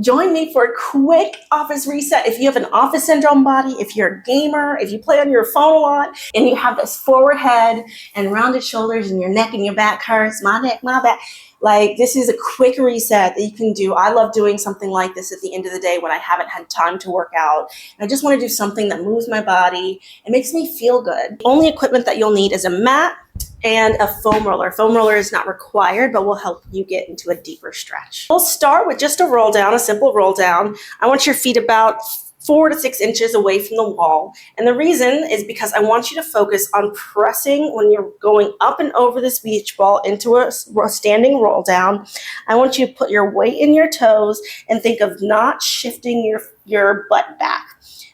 Join me for a quick office reset. If you have an office syndrome body, if you're a gamer, if you play on your phone a lot, and you have this forward head and rounded shoulders and your neck and your back hurts, my neck, my back, like this is a quick reset that you can do. I love doing something like this at the end of the day when I haven't had time to work out. And I just want to do something that moves my body and makes me feel good. The only equipment that you'll need is a mat and a foam roller. Foam roller is not required, but will help you get into a deeper stretch. We'll start with just a roll down, a simple roll down. I want your feet about 4 to 6 inches away from the wall. And the reason is because I want you to focus on pressing when you're going up and over this beach ball into a standing roll down. I want you to put your weight in your toes and think of not shifting your butt back.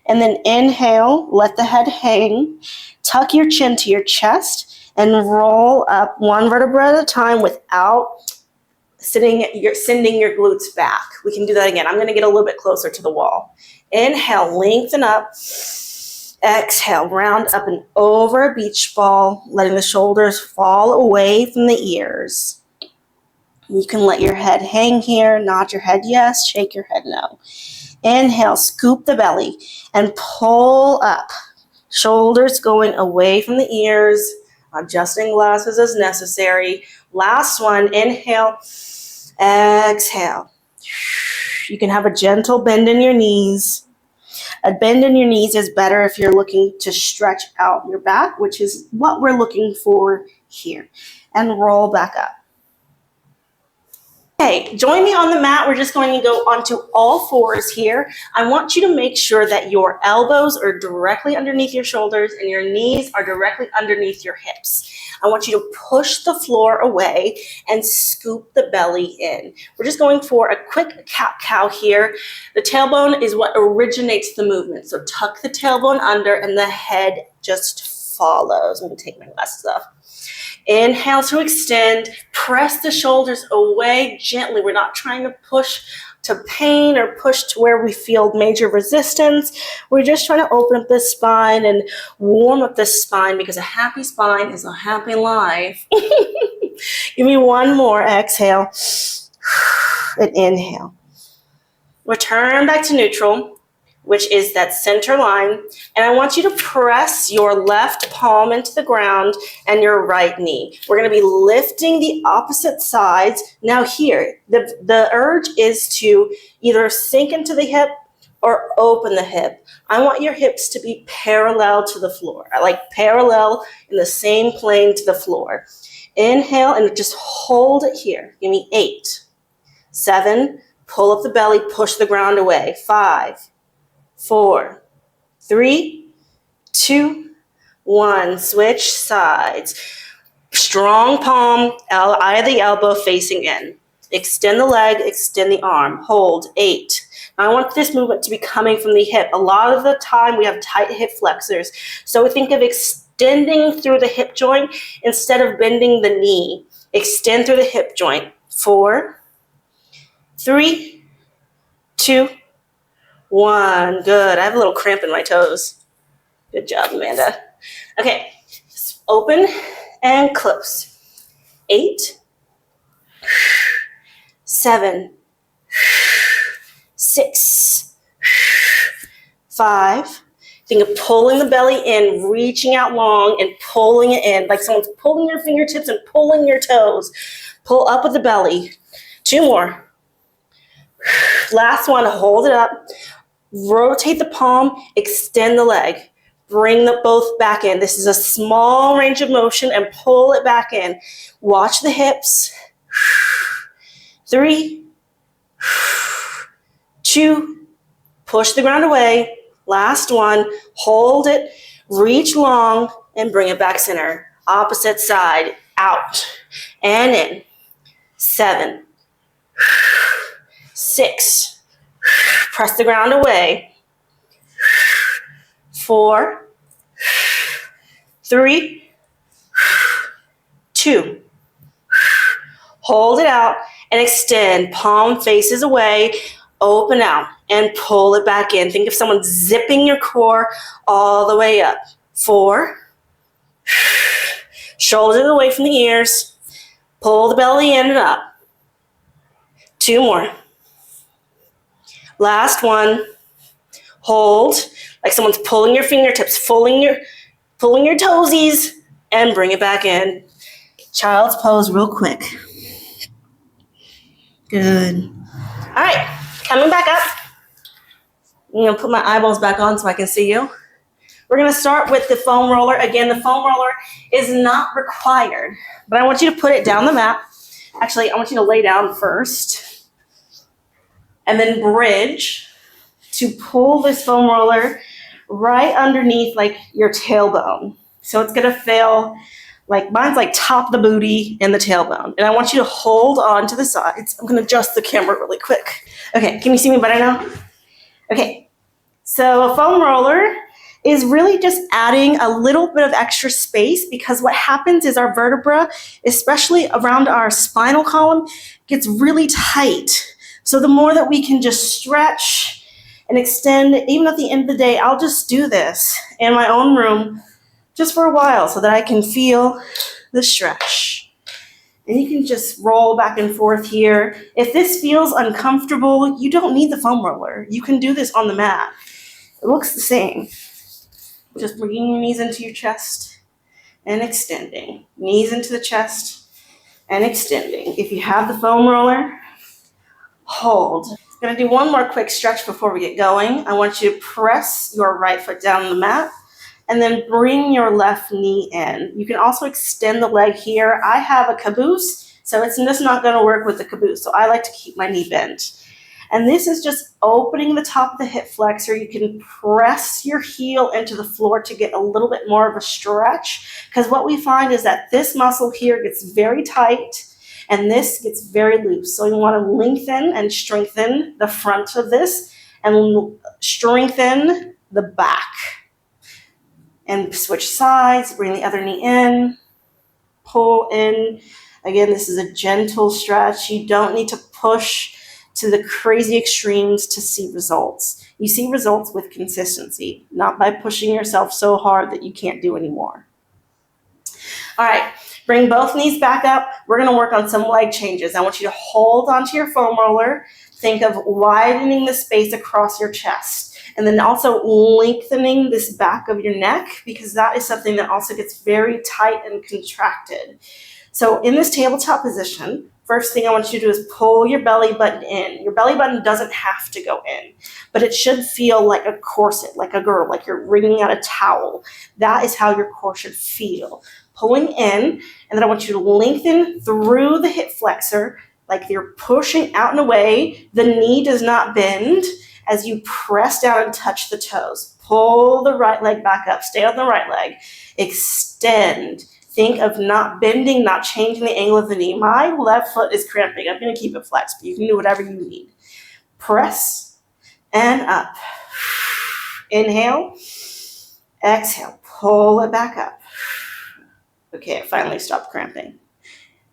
And then inhale, let the head hang, tuck your chin to your chest, and roll up one vertebra at a time without sending your glutes back. We can do that again. I'm going to get a little bit closer to the wall. Inhale, lengthen up. Exhale, round up and over a beach ball, letting the shoulders fall away from the ears. You can let your head hang here, nod your head yes, shake your head no. Inhale, scoop the belly and pull up. Shoulders going away from the ears. Adjusting glasses as necessary. Last one, inhale, exhale. You can have a gentle bend in your knees. A bend in your knees is better if you're looking to stretch out your back, which is what we're looking for here. And roll back up. Okay, join me on the mat. We're just going to go onto all fours here. I want you to make sure that your elbows are directly underneath your shoulders and your knees are directly underneath your hips. I want you to push the floor away and scoop the belly in. We're just going for a quick cat-cow here. The tailbone is what originates the movement. So tuck the tailbone under and the head just follows. I'm going to take my glasses off. Inhale to extend, press the shoulders away gently. We're not trying to push to pain or push to where we feel major resistance. We're just trying to open up the spine and warm up the spine because a happy spine is a happy life. Give me one more. Exhale and inhale. Return back to neutral, which is that center line. And I want you to press your left palm into the ground and your right knee. We're going to be lifting the opposite sides. Now here, the urge is to either sink into the hip or open the hip. I want your hips to be parallel to the floor. I like parallel in the same plane to the floor. Inhale and just hold it here. Give me 8, 7, pull up the belly, push the ground away. 5, 4, 3, 2, 1. Switch sides. Strong palm, eye of the elbow facing in. Extend the leg, extend the arm. Hold. 8. Now I want this movement to be coming from the hip. A lot of the time we have tight hip flexors. So we think of extending through the hip joint instead of bending the knee. Extend through the hip joint. 4, 3, 2, 1. Good. I have a little cramp in my toes. Good job, Amanda. Okay. Open and close. 8, 7, 6, 5. Think of pulling the belly in, reaching out long and pulling it in, like someone's pulling your fingertips and pulling your toes. Pull up with the belly. 2 more. Last one. Hold it up. Rotate the palm, extend the leg. Bring the both back in. This is a small range of motion and pull it back in. Watch the hips. 3, 2, push the ground away. Last one, hold it, reach long, and bring it back center. Opposite side, out and in. 7, 6, press the ground away. 4, 3, 2. Hold it out and extend. Palm faces away. Open out and pull it back in. Think of someone zipping your core all the way up. 4. Shoulders away from the ears. Pull the belly in and up. 2 more. Last one. Hold, like someone's pulling your fingertips, pulling your toesies, and bring it back in. Child's pose real quick. Good. All right, coming back up. I'm gonna put my eyeballs back on so I can see you. We're gonna start with the foam roller. Again, the foam roller is not required, but I want you to put it down the mat. Actually, I want you to lay down first and then bridge to pull this foam roller right underneath like your tailbone. So it's gonna feel like mine's like top of the booty and the tailbone. And I want you to hold on to the sides. I'm gonna adjust the camera really quick. Okay, can you see me better now? Okay, so a foam roller is really just adding a little bit of extra space, because what happens is our vertebra, especially around our spinal column, gets really tight. So the more that we can just stretch and extend, even at the end of the day, I'll just do this in my own room just for a while so that I can feel the stretch. And you can just roll back and forth here. If this feels uncomfortable, you don't need the foam roller. You can do this on the mat. It looks the same. Just bringing your knees into your chest and extending. Knees into the chest and extending. If you have the foam roller, hold. I'm going to do one more quick stretch before we get going. I want you to press your right foot down on the mat and then bring your left knee in. You can also extend the leg here. I have a caboose, so it's just not going to work with the caboose. So I like to keep my knee bent. And this is just opening the top of the hip flexor. You can press your heel into the floor to get a little bit more of a stretch, because what we find is that this muscle here gets very tight and this gets very loose. So you want to lengthen and strengthen the front of this and strengthen the back. And switch sides, bring the other knee in, pull in. Again, this is a gentle stretch. You don't need to push to the crazy extremes to see results. You see results with consistency, not by pushing yourself so hard that you can't do anymore. All right, bring both knees back up. We're gonna work on some leg changes. I want you to hold onto your foam roller. Think of widening the space across your chest. And then also lengthening this back of your neck, because that is something that also gets very tight and contracted. So in this tabletop position, first thing I want you to do is pull your belly button in. Your belly button doesn't have to go in, but it should feel like a corset, like a girdle, like you're wringing out a towel. That is how your core should feel. Pulling in, and then I want you to lengthen through the hip flexor, like you're pushing out and away. The knee does not bend as you press down and touch the toes. Pull the right leg back up. Stay on the right leg. Extend. Think of not bending, not changing the angle of the knee. My left foot is cramping. I'm going to keep it flexed, but you can do whatever you need. Press and up. Inhale. Exhale. Pull it back up. Okay, I finally stopped cramping.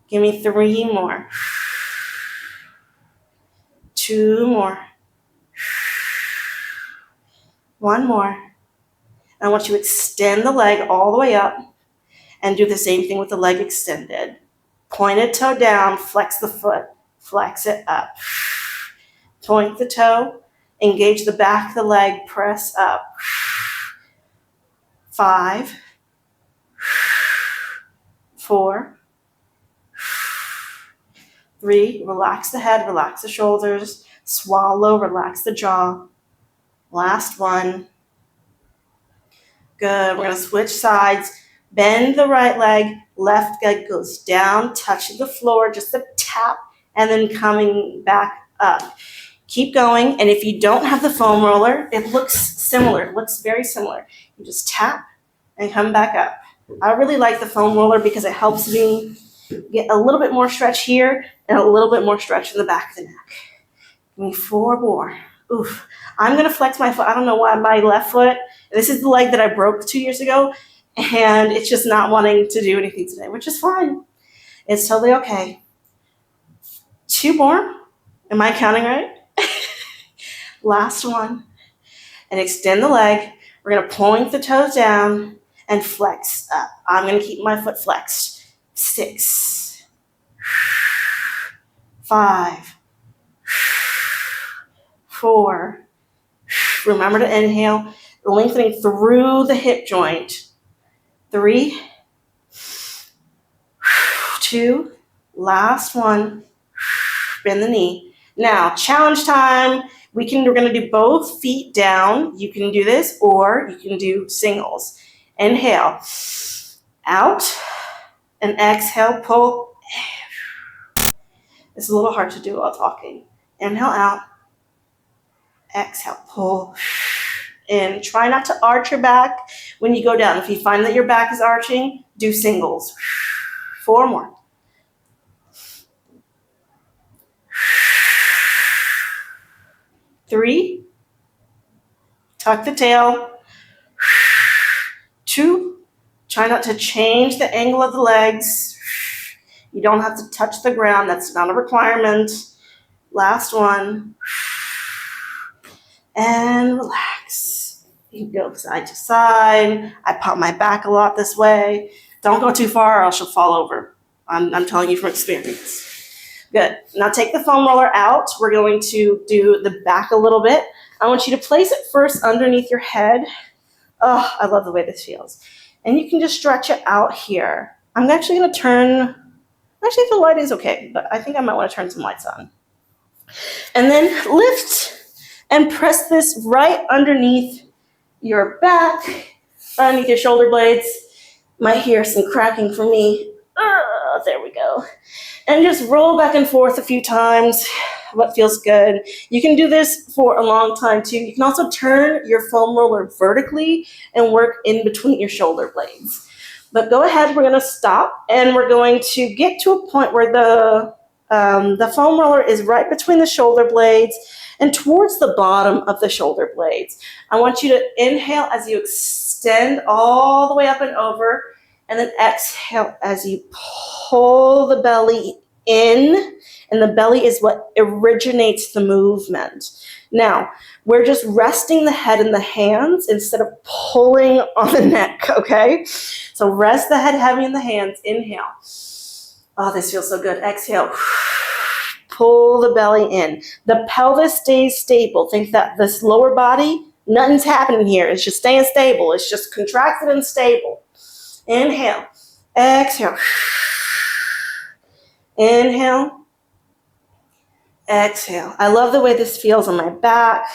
Give me 3 more. 2 more. 1 more. I want you to extend the leg all the way up and do the same thing with the leg extended. Pointed toe down, flex the foot, flex it up. Point the toe, engage the back of the leg, press up. 5, 4, 3, relax the head, relax the shoulders, swallow, relax the jaw. Last one. Good, we're gonna switch sides. Bend the right leg, left leg goes down, touching the floor, just a tap, and then coming back up. Keep going, and if you don't have the foam roller, it looks similar, it looks very similar. You just tap and come back up. I really like the foam roller because it helps me get a little bit more stretch here and a little bit more stretch in the back of the neck. Give me 4 more. Oof. I'm gonna flex my foot. I don't know why my left foot, this is the leg that I broke 2 years ago, and it's just not wanting to do anything today, which is fine. It's totally okay. 2 more. Am I counting right? Last one. And extend the leg. We're gonna point the toes down and flex up. I'm gonna keep my foot flexed. 6, 5, 4. Remember to inhale, lengthening through the hip joint. 3, 2, last one. Bend the knee. Now, challenge time. We're going to do both feet down. You can do this, or you can do singles. Inhale, out, and exhale, pull. It's a little hard to do while talking. Inhale out, exhale, pull in. Try not to arch your back when you go down. If you find that your back is arching, do singles. 4 more. 3, tuck the tail. 2, try not to change the angle of the legs. You don't have to touch the ground. That's not a requirement. Last one. And relax. You can go side to side. I pop my back a lot this way. Don't go too far or else you'll fall over. I'm telling you from experience. Good. Now take the foam roller out. We're going to do the back a little bit. I want you to place it first underneath your head. Oh, I love the way this feels. And you can just stretch it out here. I'm actually going to turn, actually the light is okay, but I think I might want to turn some lights on. And then lift and press this right underneath your back, right underneath your shoulder blades. Might hear some cracking for me. There we go. And just roll back and forth a few times. What feels good. You can do this for a long time too. You can also turn your foam roller vertically and work in between your shoulder blades. But go ahead, we're going to stop and we're going to get to a point where the foam roller is right between the shoulder blades and towards the bottom of the shoulder blades. I want you to inhale as you extend all the way up and over, and then exhale as you pull the belly in, and the belly is what originates the movement. Now, we're just resting the head in the hands instead of pulling on the neck, okay? So rest the head heavy in the hands. Inhale. Oh, this feels so good. Exhale. Pull the belly in. The pelvis stays stable. Think that this lower body, nothing's happening here. It's just staying stable. It's just contracted and stable. Inhale. Exhale. Inhale. Exhale. I love the way this feels on my back.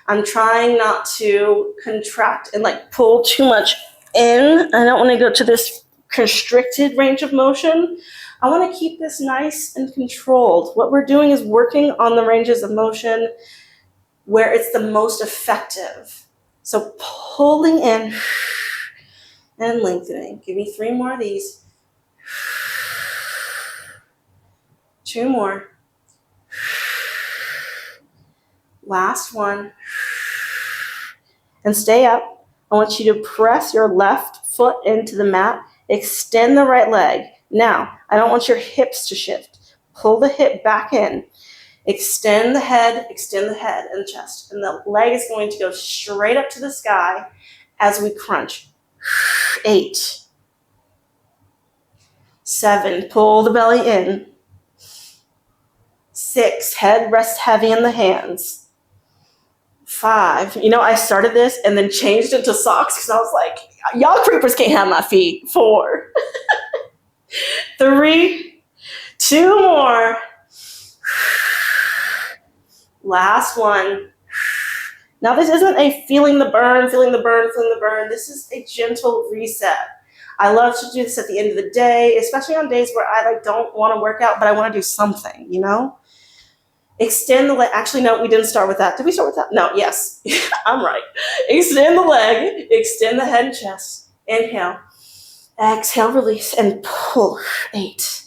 I'm trying not to contract and like pull too much in. I don't want to go to this constricted range of motion. I want to keep this nice and controlled. What we're doing is working on the ranges of motion where it's the most effective. So pulling in and lengthening. Give me 3 more of these. 2 more. Last one. And stay up. I want you to press your left foot into the mat. Extend the right leg. Now, I don't want your hips to shift. Pull the hip back in. Extend the head and the chest. And the leg is going to go straight up to the sky as we crunch. 8. 7, pull the belly in. 6, head rests heavy in the hands. 5, I started this and then changed into socks because I was like, y'all creepers can't have my feet. 4. 3, 2 more. Last one. Now this isn't a feeling the burn. This is a gentle reset. I love to do this at the end of the day, especially on days where I don't want to work out, but I want to do something, Extend the leg. Actually, no, we didn't start with that. Did we start with that? No, yes. I'm right. Extend the leg. Extend the head and chest. Inhale. Exhale, release, and pull. 8.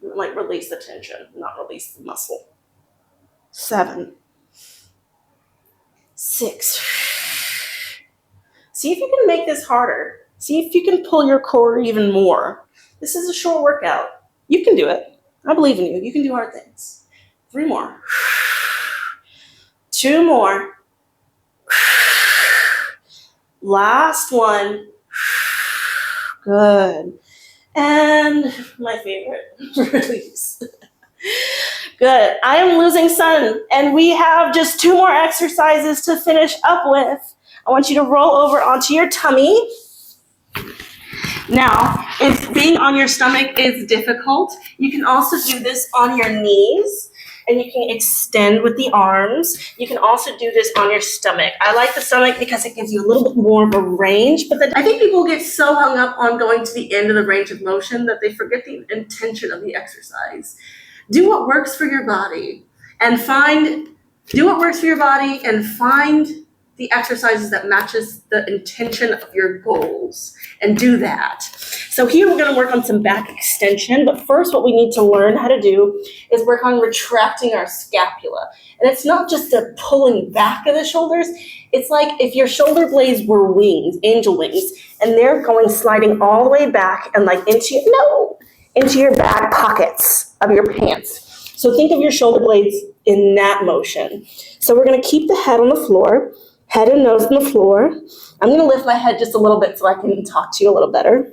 Release the tension, not release the muscle. 7. 6. See if you can make this harder. See if you can pull your core even more. This is a short workout. You can do it. I believe in you. You can do hard things. 3 more. 2 more. Last one. Good. And my favorite, release. Good. I am losing sun, and we have just 2 more exercises to finish up with. I want you to roll over onto your tummy. Now, if being on your stomach is difficult, you can also do this on your knees, and you can extend with the arms. You can also do this on your stomach. I like the stomach because it gives you a little bit more of a range, but I think people get so hung up on going to the end of the range of motion that they forget the intention of the exercise. Do what works for your body and find the exercises that matches the intention of your goals and do that. So here we're going to work on some back extension, but first what we need to learn how to do is work on retracting our scapula. And it's not just a pulling back of the shoulders. It's like if your shoulder blades were wings, angel wings, and they're going sliding all the way back and like into your back pockets of your pants. So think of your shoulder blades in that motion. So we're going to keep the head on the floor, head and nose on the floor. I'm going to lift my head just a little bit so I can talk to you a little better.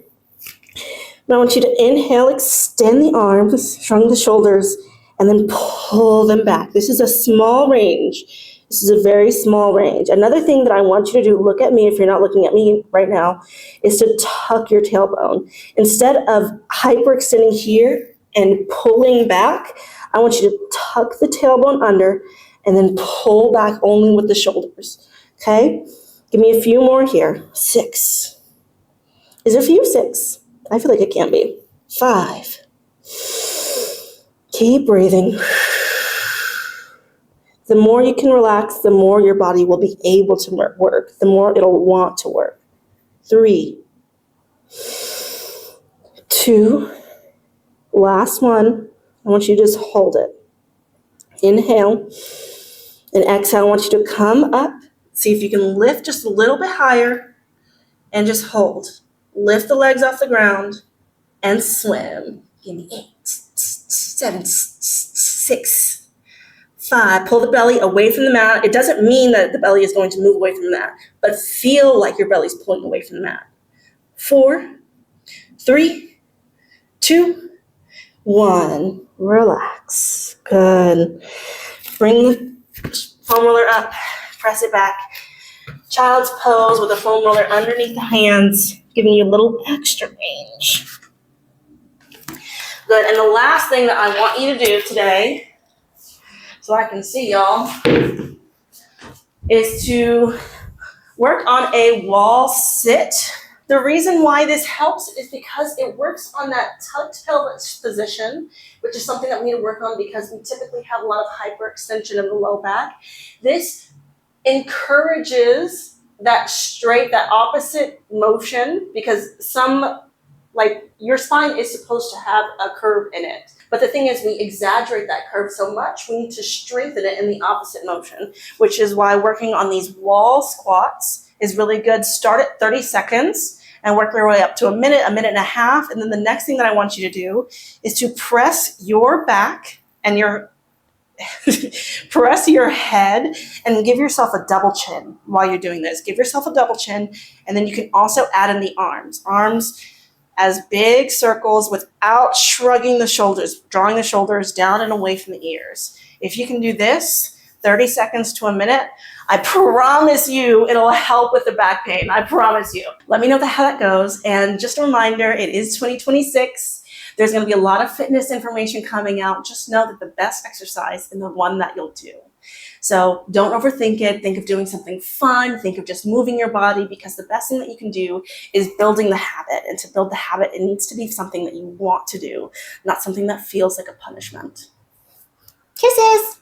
Now I want you to inhale, extend the arms, shrug the shoulders, and then pull them back. This is a small range. This is a very small range. Another thing that I want you to do, look at me if you're not looking at me right now, is to tuck your tailbone. Instead of hyperextending here and pulling back, I want you to tuck the tailbone under and then pull back only with the shoulders. Okay? Give me a few more here. 6. Is there a few? 6. I feel like it can be. 5. Keep breathing. The more you can relax, the more your body will be able to work, the more it'll want to work. 3. 2. Last one. I want you to just hold it. Inhale and exhale. I want you to come up. See if you can lift just a little bit higher and just hold. Lift the legs off the ground and swim. Give me 8, 7, 6, 5. Pull the belly away from the mat. It doesn't mean that the belly is going to move away from the mat, but feel like your belly's pulling away from the mat. 4, 3, 2, 1. Relax. Good. Bring the foam roller up. Press it back. Child's pose with a foam roller underneath the hands, giving you a little extra range. Good. And the last thing that I want you to do today, so I can see y'all, is to work on a wall sit. The reason why this helps is because it works on that tucked pelvis position, which is something that we need to work on because we typically have a lot of hyperextension of the low back. This encourages that opposite motion because your spine is supposed to have a curve in it. But the thing is, we exaggerate that curve so much, we need to strengthen it in the opposite motion, which is why working on these wall squats is really good. Start at 30 seconds and work your way up to a minute and a half. And then the next thing that I want you to do is to press your back and press your head and give yourself a double chin while you're doing this. Give yourself a double chin, and then you can also add in the arms. Arms as big circles without shrugging the shoulders, drawing the shoulders down and away from the ears. If you can do this 30 seconds to a minute, I promise you it'll help with the back pain. I promise you. Let me know how that goes. And just a reminder, it is 2026. There's going to be a lot of fitness information coming out. Just know that the best exercise is the one that you'll do. So don't overthink it. Think of doing something fun. Think of just moving your body, because the best thing that you can do is building the habit. And to build the habit, it needs to be something that you want to do, not something that feels like a punishment. Kisses!